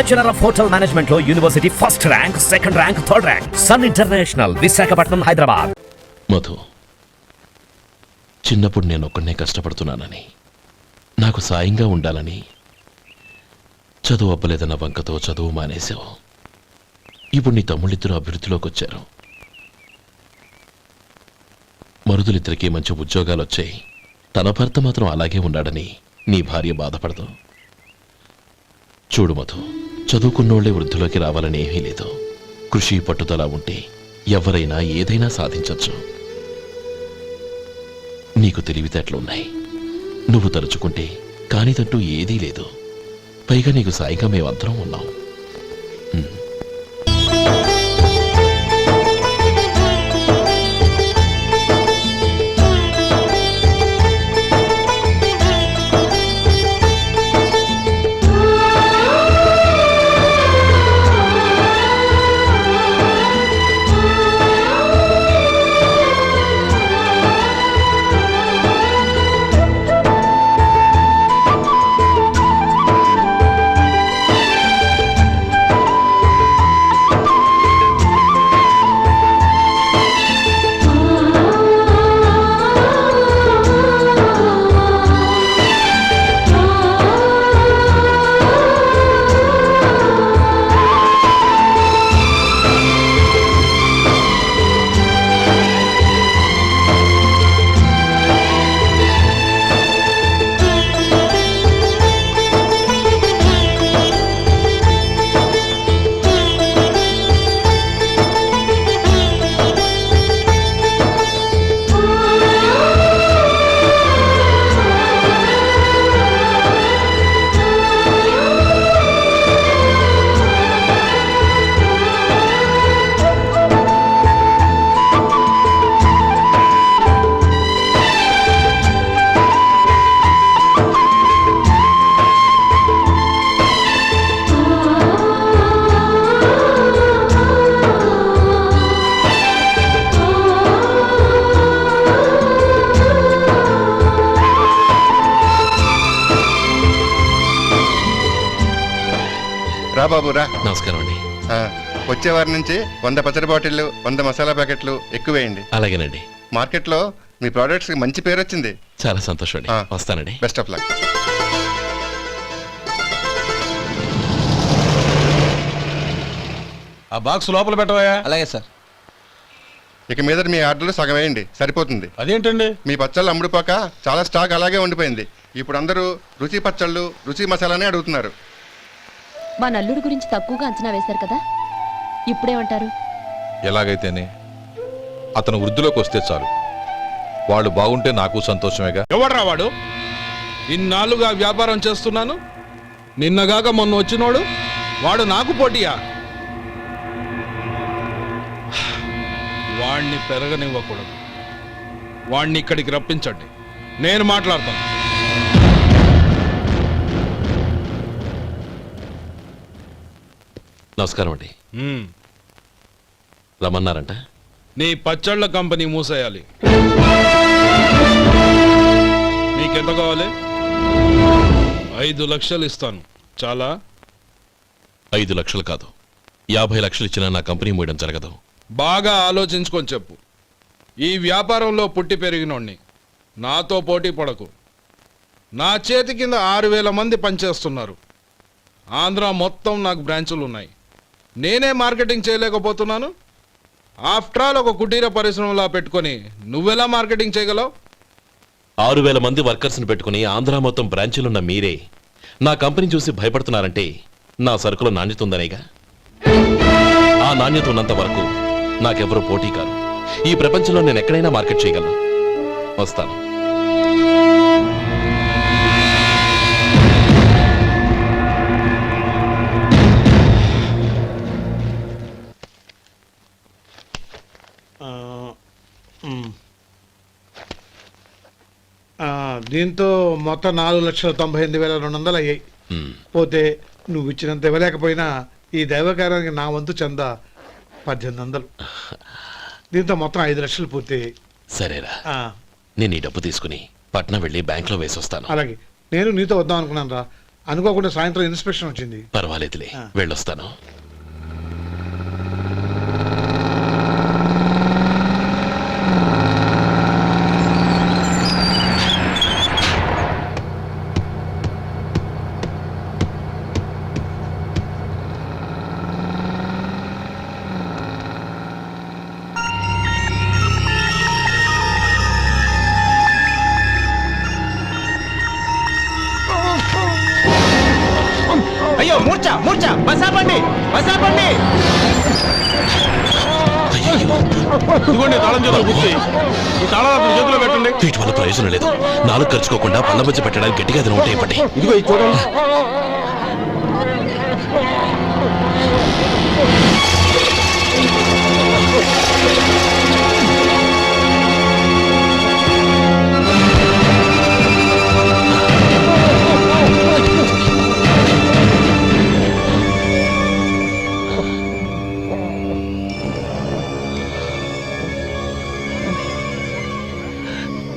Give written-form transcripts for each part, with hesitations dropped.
Bachelor of hotel management లో university first rank, second rank, third rank. Sun international, Visakhapatnam, Hyderabad. Madhu, చిన్నప్పుడు నేను ఒక్కడనే కష్టపడుతున్నానని, నాకు సాయంగా ఉండాలని చదువు అవ్వలేదన్న వంకతో చదువు మానేశావు. ఇప్పుడు నీ తమ్ముళ్ళిద్దరూ అభివృద్ధిలోకి వచ్చారు. మరుదులిద్దరికీ మంచి ఉద్యోగాలు వచ్చాయి. తన భర్త మాత్రం అలాగే ఉన్నాడని నీ భార్య బాధపడదు. చూడు మధు, చదువుకున్నోళ్లే వృద్ధిలోకి రావాలని ఏమీ లేదు. కృషి పట్టుదల ఉంటే ఎవరైనా ఏదైనా సాధించవచ్చు. నీకు తెలివితేటలున్నాయి. నువ్వు తలుచుకుంటే కానిదంటూ ఏదీ లేదు. పైగా నీకు సాయిగా మేమందరం ఉన్నాం. రా బాబు రా. నమస్కారం అండి. వచ్చే వారి నుంచి 100 పచ్చడి బాటిళ్లు, 100 మసాలా ప్యాకెట్లు ఎక్కువేయండి. అలాగేనండి. మార్కెట్లో మీ ప్రోడక్ట్స్ కి మంచి పేరు వచ్చింది. చాలా సంతోషం అండి. వస్తానండి. Best of luck. ఆ బాక్స్ లోపల పెట్టవా? అలాగే సార్. ఇక మీద మీ ఆర్డర్లు సగం వేయండి, సరిపోతుంది. అదేంటండి? మీ పచ్చళ్ళు అమ్ముడుపోక చాలా స్టాక్ అలాగే ఉండిపోయింది. ఇప్పుడు అందరూ రుచి పచ్చళ్ళు, రుచి మసాలానే అడుగుతున్నారు. మా నల్లుడి గురించి తక్కువగా అంచనా వేశారు కదా, ఇప్పుడేమంటారు? ఎలాగైతేనే అతను వృద్ధిలోకి వస్తే చాలు. వాళ్ళు బాగుంటే నాకు సంతోషమేగా. ఎవడ్రా వాడు? ఇన్నాళ్ళుగా వ్యాపారం చేస్తున్నాను, నిన్నగాక మొన్న వచ్చినోడు వాడు నాకు పోటీయా? వాణ్ణి పెరగనివ్వకూడదు. వాణ్ణి ఇక్కడికి రప్పించండి, నేను మాట్లాడతాను. నమస్కారం అండి. రమ్మన్నారంట? నీ పచ్చళ్ళ కంపెనీ మూసేయాలి. నీకెంత కావాలి? 5 లక్షలు ఇస్తాను. చాలా? 5 లక్షలు కాదు, 50 లక్షలు ఇచ్చినా నా కంపెనీ మూయడం జరగదు. బాగా ఆలోచించుకొని చెప్పు. ఈ వ్యాపారంలో పుట్టి పెరిగినోడ్ని, నాతో పోటీ పడకు. నా చేతి కింద 6,000 మంది పనిచేస్తున్నారు. ఆంధ్ర మొత్తం నాకు బ్రాంచులు ఉన్నాయి. నేనే మార్కెటింగ్ చేయలేకపోతున్నాను. ఆఫ్టర్ ఆల్ ఒక కుటీర పరిశ్రమలా పెట్టుకొని నువ్వెలా మార్కెటింగ్ చేయగలవు? 6,000 మంది వర్కర్స్ని పెట్టుకుని ఆంధ్ర మొత్తం బ్రాంచీలున్న మీరే నా కంపెనీ చూసి భయపడుతున్నారంటే నా సరుకులో నాణ్యత ఉందనేగా. ఆ నాణ్యత ఉన్నంత వరకు నాకెవరూ పోటీ కాదు. ఈ ప్రపంచంలో నేను ఎక్కడైనా మార్కెట్ చేయగలను. వస్తాను. దీంతో మొత్తం 4,98,200 అయ్యాయి. పోతే నువ్వు ఇచ్చినంత ఇవ్వలేకపోయినా ఈ దైవకార్యానికి నా వంతు చందా 1800. దీంతో మొత్తం 5 లక్షలు పూర్తయ్యాయి. సరేరా, నేను ఈ డబ్బు తీసుకుని పట్నం వెళ్ళి బ్యాంక్లో వేసి వస్తాను. అలాగే, నేను నీతో వద్దాం అనుకున్నాను రా. అనుకోకుండా సాయంత్రం ఇన్స్పెక్షన్ వచ్చింది. పర్వాలేదులే, వెళ్ళొస్తాను. అయ్యో మూర్ఛ మూర్ఛ బసాపండి బసాపండి. ఇదిగోండి తాళం చేతులు గుర్తి, ఈ తాళాలు చేతిలో పెట్టండి. వీటి వల్ల ప్రయోజనం లేదు. నాలుగు ఖర్చుకోకుండా పళ్ళ మధ్య పెట్టడానికి గట్టిగా అది ఉంటాయి ఇవ్వండి. ఇదిగో ఇది చూడండి.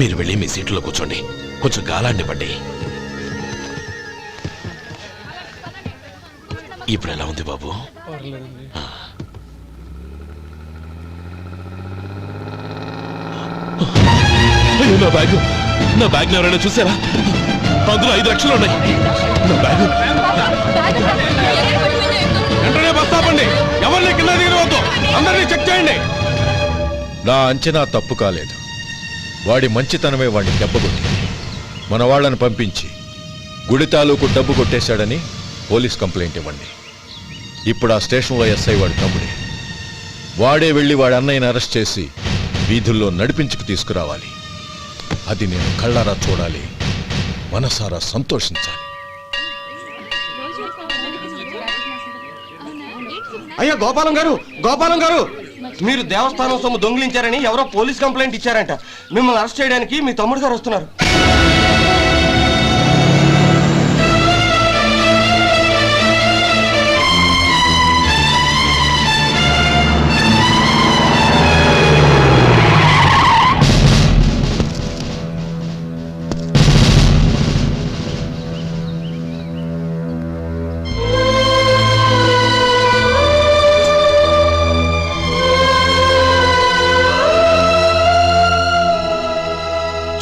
మీరు వెళ్ళి మీ సీట్లో కూర్చోండి, కొంచెం గాలాండివ్వండి. ఇప్పుడు ఎలా ఉంది బాబు? అయ్యో, నా బ్యాగ్ ఎవరైనా చూసారా? అందులో 5 లక్షలు ఉన్నాయి. నా బ్యాగ్ వెంటనే బస్తాపండి, ఎవరిని కింద దిగవద్దు, అందరినీ చెక్ చేయండి. నా అంచనా తప్పు కాలేదు. వాడి మంచితనమే వాడిని దెబ్బకొట్టింది. మన వాళ్ళని పంపించి గుడి తాలూకు డబ్బు కొట్టేశాడని పోలీస్ కంప్లైంట్ ఇవ్వండి. ఇప్పుడు ఆ స్టేషన్లో ఎస్ఐ వాడి తమ్ముడే. వాడే వెళ్ళి వాడి అన్నయ్యని అరెస్ట్ చేసి వీధుల్లో నడిపించుకు తీసుకురావాలి. అది నేను కళ్ళారా చూడాలి, మనసారా సంతోషించాలి. అయ్యో గోపాలం గారు, గోపాలం గారు, మీరు దేవస్థానం సొమ్ము దొంగిలించారని ఎవరో పోలీస్ కంప్లైంట్ ఇచ్చారంట. మిమ్మల్ని అరెస్ట్ చేయడానికి మీ తమ్ముడు గారు వస్తున్నారు.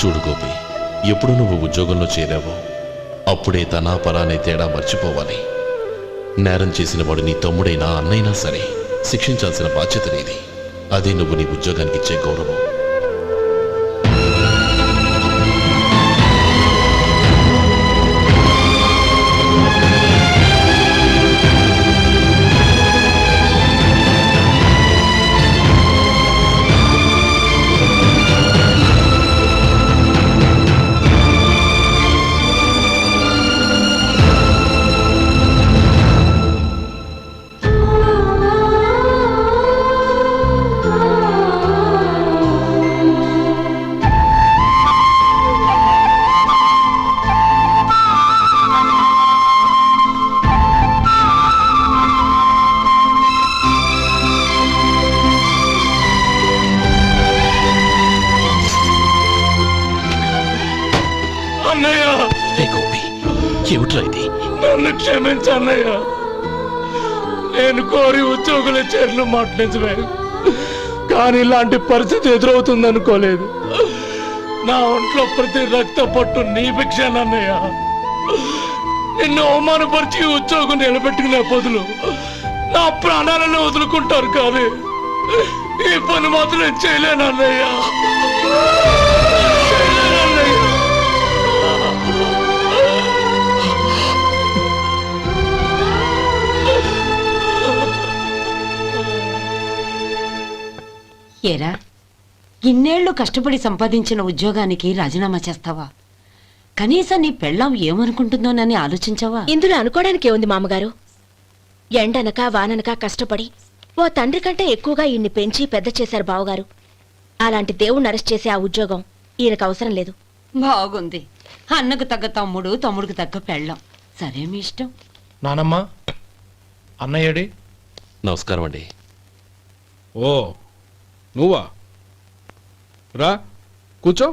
చూడు గోపి, ఎప్పుడు నువ్వు ఉద్యోగంలో చేరావో అప్పుడే తనా పరా అనే తేడా మర్చిపోవాలి. నేరం చేసిన వాడు నీ తమ్ముడైనా అన్నైనా సరే శిక్షించాల్సిన బాధ్యత నీది. అదే నువ్వు నీ ఉద్యోగానికి ఇచ్చే గౌరవం. ఏమిట్రా ఇది? నన్ను క్షమించన్నయ్య. నేను కోరి ఉద్యోగుల చేరిన మాట నిజమే, కానీ ఇలాంటి పరిస్థితి ఎదురవుతుంది అనుకోలేదు. నా ఒంట్లో ప్రతి రక్త పట్టు నీ భిక్షానన్నయ్య. నిన్ను అవమానపరిచి ఉద్యోగం నిలబెట్టుకునే బదులు నా ప్రాణాలను వదులుకుంటారు, కానీ ఈ పని మాత్రం నేను చేయలేనన్నయ్య. ఏరా, ఇన్నేళ్లు కష్టపడి సంపాదించిన ఉద్యోగానికి రాజీనామా చేస్తావా? కనీసం నీ పెళ్ళాం ఏమనుకుంటుందోనని ఆలోచించావా? ఇందులో అనుకోవడానికి ఏముంది మామగారు? ఎండనక వాననక కష్టపడి ఓ తండ్రి కంటే ఎక్కువగా ఈయన్ని పెంచి పెద్ద చేశారు బావగారు. అలాంటి దేవుణ్ణి అరెస్ట్ చేసే ఆ ఉద్యోగం ఈయనకు అవసరం లేదు. బాగుంది. అన్నకు తగ్గ తమ్ముడు, తమ్ముడికి తగ్గ పెళ్ళాం. సరే, మీ ఇష్టం. నానమ్మ, అన్నయ్యడి. నమస్కారం అండి. ఓ నువ్వా? రా కూర్చో.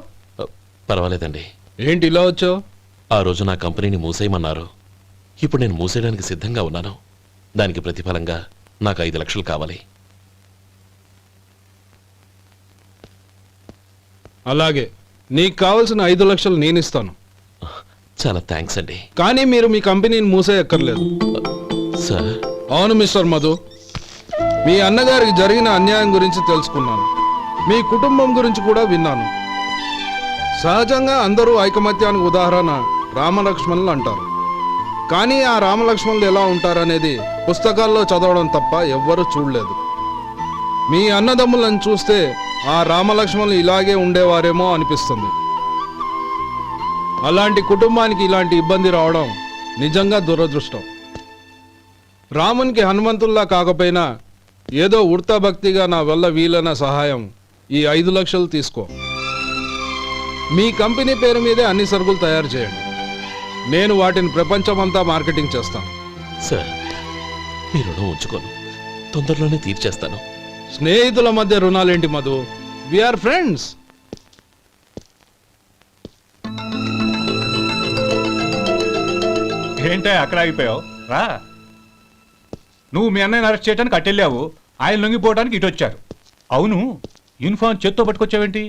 పర్వాలేదండి. ఏంటి ఇలా వచ్చావు? ఆ రోజు నా కంపెనీని మూసేయమన్నారు. ఇప్పుడు నేను మూసేయడానికి సిద్ధంగా ఉన్నాను. దానికి ప్రతిఫలంగా నాకు 5 లక్షలు కావాలి. అలాగే నీకు కావలసిన 5 లక్షలు నేను ఇస్తాను. చాలా థ్యాంక్స్ అండి. కానీ మీరు మీ కంపెనీని మూసేయక్కర్లేదు. సార్, అవును మిస్టర్ మధు, మీ అన్నగారికి జరిగిన అన్యాయం గురించి తెలుసుకున్నాను. మీ కుటుంబం గురించి కూడా విన్నాను. సహజంగా అందరూ ఐకమత్యానికి ఉదాహరణ రామలక్ష్మణులు అంటారు. కానీ ఆ రామలక్ష్మణులు ఎలా ఉంటారనేది పుస్తకాల్లో చదవడం తప్ప ఎవ్వరూ చూడలేదు. మీ అన్నదమ్ములను చూస్తే ఆ రామలక్ష్మణులు ఇలాగే ఉండేవారేమో అనిపిస్తుంది. అలాంటి కుటుంబానికి ఇలాంటి ఇబ్బంది రావడం నిజంగా దురదృష్టం. రామునికి హనుమంతుల్లా కాకపోయినా ఏదో ఉడతా భక్తిగా నా వల్ల వీలైన సహాయం ఈ 5 లక్షలు తీసుకో. మీ కంపెనీ పేరు మీదే అన్ని సరుకులు తయారు చేయండి. నేను వాటిని ప్రపంచమంతా మార్కెటింగ్ చేస్తాను. సార్, మీ రుణం ఉంచుకోను, తొందరలోనే తీర్చేస్తాను. స్నేహితుల మధ్య రుణాలేంటి మధు? We are friends. ఏంటే అక్కడ ఆగిపోయావు? రా. నువ్వు మీ అన్నయ్యని అరెస్ట్ చేయడానికి అట్టెళ్ళావు, ఆయన లొంగిపోవడానికి ఇటు వచ్చారు. అవును, యూనిఫామ్ చేత్తో పట్టుకొచ్చావేంటి?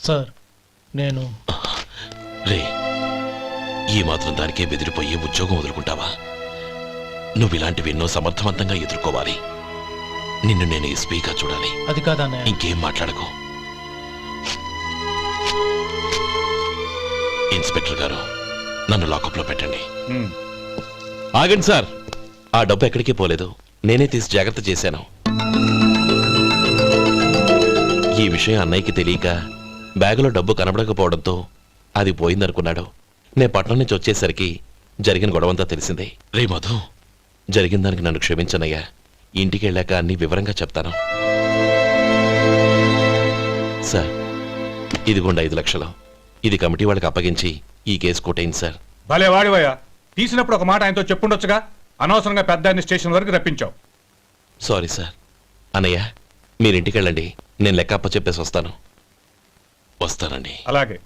సార్, నేను రే, ఈ మాత్రం దానికే బెదిరిపోయి ఉద్యోగం వదులుకుంటావా? నువ్వు ఇలాంటివి ఎన్నో సమర్థవంతంగా ఎదుర్కోవాలి. నిన్ను నేను ఎస్పీగా చూడాలి. అది కాదన్నయ్య. ఇంకేం మాట్లాడకు. ఇన్స్పెక్టర్ గారు, నన్ను లాకప్లో పెట్టండి. ఆగండి సార్, ఆ డబ్బు ఎక్కడికి పోలేదు, నేనే తీసి జాగ్రత్త చేశాను. ఈ విషయం అన్నయ్యకి తెలియక బ్యాగులో డబ్బు కనబడకపోవడంతో అది పోయిందనుకున్నాడు. నే పట్నం నుంచి వచ్చేసరికి జరిగిన గొడవంతా తెలిసిందే. రే మధు, జరిగిన దానికి నన్ను క్షమించనయ్యా. ఇంటికి వెళ్ళాక అన్ని వివరంగా చెప్తాను. సార్, ఇదిగోండి 5 లక్షలు. ఇది కమిటీ వాళ్ళకి అప్పగించి ఈ కేసు కొట్టేయండి సార్. భలే వాడివయ్యా, తీసినప్పుడు ఒక మాట ఆయనతో చెప్పుండొచ్చుగా. అనవసరంగా పెద్ద ఆయన స్టేషన్ వరకు రప్పించావు. Sorry sir. అన్నయ్య, మీరింటికి వెళ్ళండి, నేను లెక్క అప్ప చెప్పేసి వస్తానండి. అలాగే.